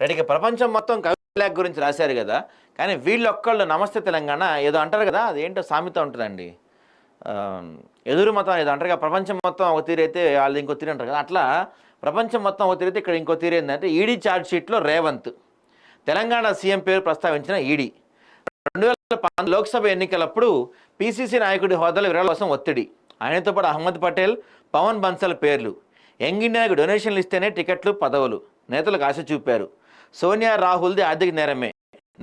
Right. ఇక ప్రపంచం మొత్తం కవిత లేఖ గురించి రాశారు కదా, కానీ వీళ్ళొక్కళ్ళు నమస్తే తెలంగాణ ఏదో అంటారు కదా, అదేంటో సామెత ఉంటుందండి. ఎదురు మతం ఏదో అంటారు కదా, ప్రపంచం మొత్తం ఒక తీరైతే వాళ్ళు ఇంకో తీరు అంటారు కదా, అట్లా ప్రపంచం మొత్తం ఒక తీరైతే ఇక్కడ ఇంకో తీరు ఏంటంటే ఈడీ ఛార్జ్ షీట్లో రేవంత్ తెలంగాణ సీఎం పేరు ప్రస్తావించిన ఈడీ 2019 లోక్సభ ఎన్నికలప్పుడు పీసీసీ నాయకుడి హోదాలో విరాళ కోసం ఒత్తిడి, ఆయనతో పాటు అహ్మద్ పటేల్, పవన్ బన్సల్ పేర్లు, యంగ్ ఇండియాకు డొనేషన్లు ఇస్తేనే టికెట్లు పదవులు, నేతలకు ఆశ చూపారు, సోనియా రాహుల్ది ఆర్థిక నేరమే,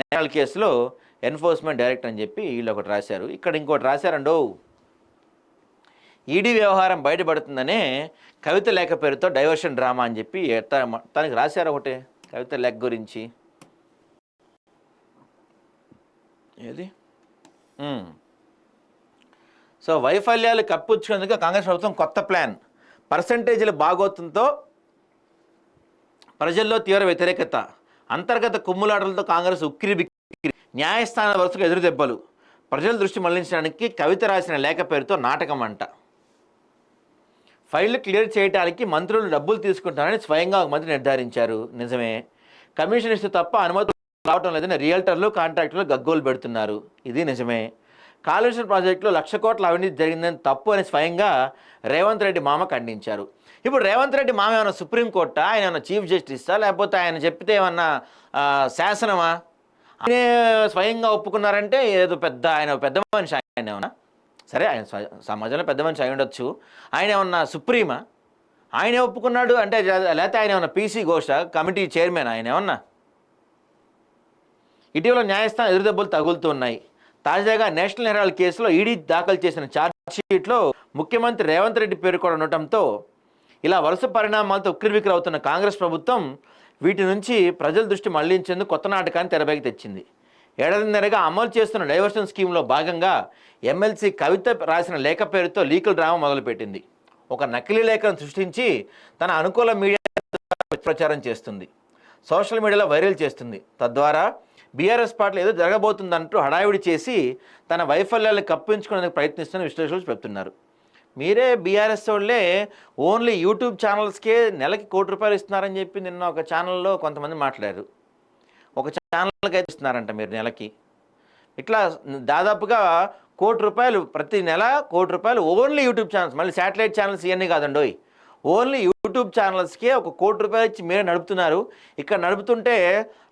నేరాల కేసులో ఎన్ఫోర్స్మెంట్ డైరెక్టర్ అని చెప్పి వీళ్ళు ఒకటి రాశారు. ఇక్కడ ఇంకోటి రాశారండో, ఈడీ వ్యవహారం బయటపడుతుందనే కవిత లేఖ పేరుతో డైవర్షన్ డ్రామా అని చెప్పి తనకి రాశారు ఒకటే కవిత లేఖ గురించి. ఏది సో వైఫల్యాలు కప్పుచ్చుకునేందుకు కాంగ్రెస్ ప్రభుత్వం కొత్త ప్లాన్, పర్సంటేజీల బాగోతంతో ప్రజల్లో తీవ్ర వ్యతిరేకత, అంతర్గత కుమ్ములాటలతో కాంగ్రెస్ ఉక్కిరి బిక్కిరి, న్యాయస్థానాల వరుసగా ఎదురు దెబ్బలు, ప్రజల దృష్టి మళ్లించడానికి కవిత రాసిన లేఖ పేరుతో నాటకం అంట, ఫైళ్లు క్లియర్ చేయడానికి మంత్రులు డబ్బులు తీసుకుంటారని స్వయంగా ఒక మంత్రి నిర్ధారించారు, నిజమే, కమిషన్ ఇస్తే తప్ప అనుమతి రావటం లేదని రియల్టర్లు కాంట్రాక్టర్లు గగ్గోలు పెడుతున్నారు, ఇది నిజమే, కాళేశ్వరం ప్రాజెక్టులో 1,00,000 కోట్ల అవినీతి జరిగిందని తప్పు అని స్వయంగా రేవంత్ రెడ్డి మామ ఖండించారు. ఇప్పుడు రేవంత్ రెడ్డి మామ ఏమన్నా సుప్రీంకోర్టా, ఆయన ఏమన్నా చీఫ్ జస్టిసా, లేకపోతే ఆయన చెప్తే ఏమన్నా శాసనమా? ఆయనే స్వయంగా ఒప్పుకున్నారంటే ఏదో పెద్ద ఆయన పెద్ద మనిషి, ఆయన ఏమన్నా సరే ఆయన సమాజంలో పెద్ద మనిషి అయి ఉండొచ్చు, ఆయన ఏమన్నా సుప్రీమా, ఆయనే ఒప్పుకున్నాడు అంటే, లేకపోతే ఆయన ఏమన్నా పీసీ ఘోష కమిటీ చైర్మన్, ఆయన ఏమన్నా? ఇటీవల న్యాయస్థానం ఎదురుదెబ్బలు తగులుతున్నాయి. తాజాగా నేషనల్ హెరాల్డ్ కేసులో ఈడీ దాఖలు చేసిన ఛార్జ్షీట్లో ముఖ్యమంత్రి రేవంత్ రెడ్డి పేరు కూడా ఉండటంతో ఇలా వరుస పరిణామాలతో ఉక్కిరిబిక్కిరి అవుతున్న కాంగ్రెస్ ప్రభుత్వం వీటి నుంచి ప్రజల దృష్టి మళ్లించేందుకు కొత్త నాటకాన్ని తెరపైకి తెచ్చింది. ఏడాదిన్నరగా అమలు చేస్తున్న డైవర్షన్ స్కీమ్లో భాగంగా ఎమ్మెల్సీ కవిత రాసిన లేఖ పేరుతో లీకుల డ్రామా మొదలుపెట్టింది. ఒక నకిలీ లేఖను సృష్టించి తన అనుకూల మీడియా ప్రచారం చేస్తుంది, సోషల్ మీడియాలో వైరల్ చేస్తుంది, తద్వారా బీఆర్ఎస్ పార్టీలో ఏదో జరగబోతుందంటూ హడావిడి చేసి తన వైఫల్యాలు కప్పించుకునేందుకు ప్రయత్నిస్తున్న విశ్లేషకులు చెప్తున్నారు. మీరే బీఆర్ఎస్ వాళ్ళే ఓన్లీ యూట్యూబ్ ఛానల్స్కే నెలకి ₹1,00,00,000 ఇస్తున్నారని చెప్పి నిన్న ఒక ఛానల్లో కొంతమంది మాట్లాడారు. ఒక ఛానల్కి అయితే ఇస్తున్నారంట మీరు నెలకి, ఇట్లా దాదాపుగా ₹1,00,00,000 ప్రతి నెల, ₹1,00,00,000 ఓన్లీ యూట్యూబ్ ఛానల్స్, మళ్ళీ శాటిలైట్ ఛానల్స్ ఇవన్నీ కాదండోయ్, ఓన్లీ యూట్యూబ్ ఛానల్స్కే ఒక ₹1,00,00,000 ఇచ్చి మీరే నడుపుతున్నారు. ఇక్కడ నడుపుతుంటే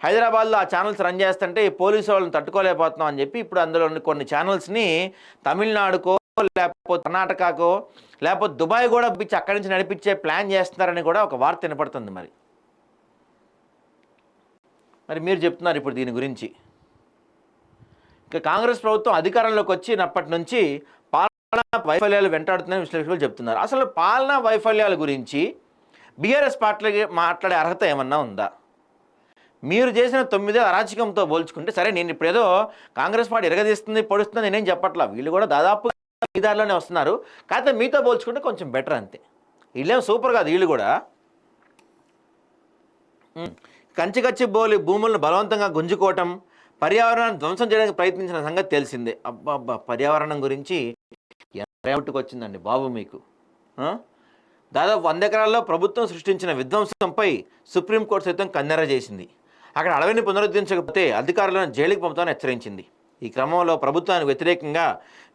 హైదరాబాద్లో ఆ ఛానల్స్ రన్ చేస్తుంటే పోలీసు వాళ్ళని తట్టుకోలేకపోతున్నాం అని చెప్పి ఇప్పుడు అందులో కొన్ని ఛానల్స్ని తమిళనాడుకో లేకపోతే కర్ణాటకకో లేకపోతే దుబాయ్ కూడా పిచ్చి అక్కడి నుంచి నడిపించే ప్లాన్ చేస్తున్నారని కూడా ఒక వార్త వినపడుతుంది. మరి మీరు చెప్తున్నారు ఇప్పుడు దీని గురించి. ఇక కాంగ్రెస్ ప్రభుత్వం అధికారంలోకి వచ్చినప్పటి నుంచి పాలనా వైఫల్యాలు వెంటాడుతున్నాయని విశ్లేషకులు చెప్తున్నారు. అసలు పాలనా వైఫల్యాల గురించి బీఆర్ఎస్ పార్టీలకి మాట్లాడే అర్హత ఏమన్నా ఉందా? మీరు చేసిన 9 అరాచకంతో పోల్చుకుంటే, సరే నేను ఇప్పుడు ఏదో కాంగ్రెస్ పార్టీ ఎరగదీస్తుంది పొడుస్తుంది నేనేం చెప్పట్లా, వీళ్ళు కూడా దాదాపు ఈ దారిలోనే వస్తున్నారు, కాకపోతే మీతో పోల్చుకుంటే కొంచెం బెటర్ అంతే. వీళ్ళేం సూపర్ కాదు, వీళ్ళు కూడా కంచికచ్చి భూములను బలవంతంగా గుంజుకోవటం, పర్యావరణాన్ని ధ్వంసం చేయడానికి ప్రయత్నించిన సంగతి తెలిసిందే. అబ్బా పర్యావరణం గురించి వచ్చిందండి బాబు మీకు. దాదాపు 100 ఎకరాల్లో ప్రభుత్వం సృష్టించిన విధ్వంసంపై సుప్రీంకోర్టు సైతం కన్నెర చేసింది. అక్కడ అడవిని పునరుద్ధరించకపోతే అధికారులను జైలుకి పంపుతామని హెచ్చరించింది. ఈ క్రమంలో ప్రభుత్వానికి వ్యతిరేకంగా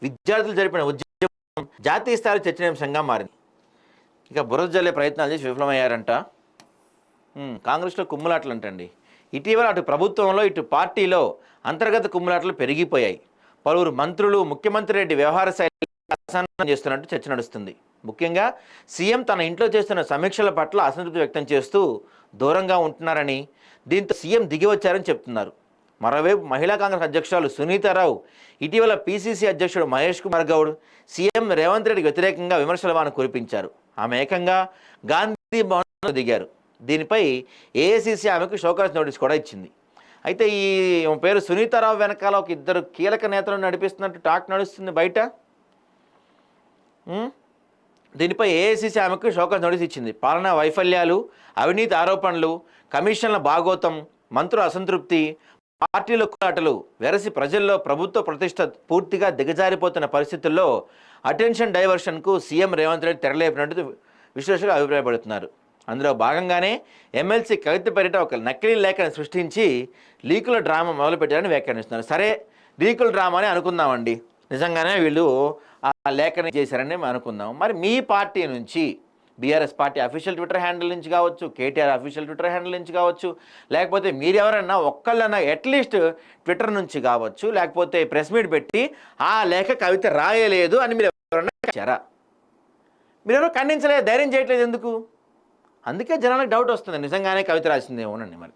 విద్యార్థులు జరిపిన ఉద్యమం జాతీయ స్థాయి చర్చనీయాంశంగా మారింది. ఇక బురద జల్లే ప్రయత్నాలు చేసి విఫలమయ్యారంట. కాంగ్రెస్లో కుమ్ములాటలు అంటండి. ఇటీవల అటు ప్రభుత్వంలో ఇటు పార్టీలో అంతర్గత కుమ్ములాటలు పెరిగిపోయాయి. పలువురు మంత్రులు ముఖ్యమంత్రి రెడ్డి వ్యవహార శైలి అసహనం చేస్తున్నట్టు చర్చ నడుస్తుంది. ముఖ్యంగా సీఎం తన ఇంట్లో చేస్తున్న సమీక్షల పట్ల అసంతృప్తి వ్యక్తం చేస్తూ దూరంగా ఉంటున్నారని, దీంతో సీఎం దిగి వచ్చారని చెప్తున్నారు. మరోవైపు మహిళా కాంగ్రెస్ అధ్యక్షురాలు సునీతారావు ఇటీవల పీసీసీ అధ్యక్షుడు మహేష్ కుమార్ గౌడ్ సీఎం రేవంత్ రెడ్డికి వ్యతిరేకంగా విమర్శల వాన కురిపించారు. ఆమె ఏకంగా గాంధీ భవన్లో దిగారు. దీనిపై ఏఐసీసీ ఆమెకు షోకాస్ నోటీస్ కూడా ఇచ్చింది. అయితే ఈ పేరు సునీతారావు వెనకాల ఒక 2 కీలక నేతలను నడిపిస్తున్నట్టు టాక్ నడుస్తుంది బయట. దీనిపై ఏఐసీసీ ఆమెకు షోకాస్ నోటీస్ ఇచ్చింది. పాలనా వైఫల్యాలు, అవినీతి ఆరోపణలు, కమిషన్ల బాగోతం, మంత్రుల అసంతృప్తి, పార్టీల కులాటలు వెరసి ప్రజల్లో ప్రభుత్వ ప్రతిష్ట పూర్తిగా దిగజారిపోతున్న పరిస్థితుల్లో అటెన్షన్ డైవర్షన్కు సీఎం రేవంత్ రెడ్డి తెరలేపినట్టు విశ్లేషకులు అభిప్రాయపడుతున్నారు. అందులో భాగంగానే ఎమ్మెల్సీ కవిత పేరిట ఒక నకిలీ లేఖను సృష్టించి లీకుల డ్రామా మొదలుపెట్టారని వ్యాఖ్యానిస్తున్నారు. సరే, లీకుల డ్రామానే అనుకుందామండి, నిజంగానే వీళ్ళు ఆ లేఖని చేశారని మేము అనుకుందాం. మరి మీ పార్టీ నుంచి, BRS party official Twitter handle నుంచి కావచ్చు, కేటీఆర్ అఫీషియల్ ట్విట్టర్ హ్యాండిల్ నుంచి కావచ్చు, లేకపోతే మీరెవరన్నా ఒక్కళ్ళన్నా అట్లీస్ట్ ట్విట్టర్ నుంచి కావచ్చు, లేకపోతే ప్రెస్ మీట్ పెట్టి ఆ లేఖ కవిత రాయలేదు అని మీరు ఎవరన్నా ఇచ్చారా? మీరెవరో ఖండించలేదు, ధైర్యం చేయట్లేదు ఎందుకు? అందుకే జనాలకు డౌట్ వస్తుంది, నిజంగానే కవిత రాసిందేమోనండి మరి.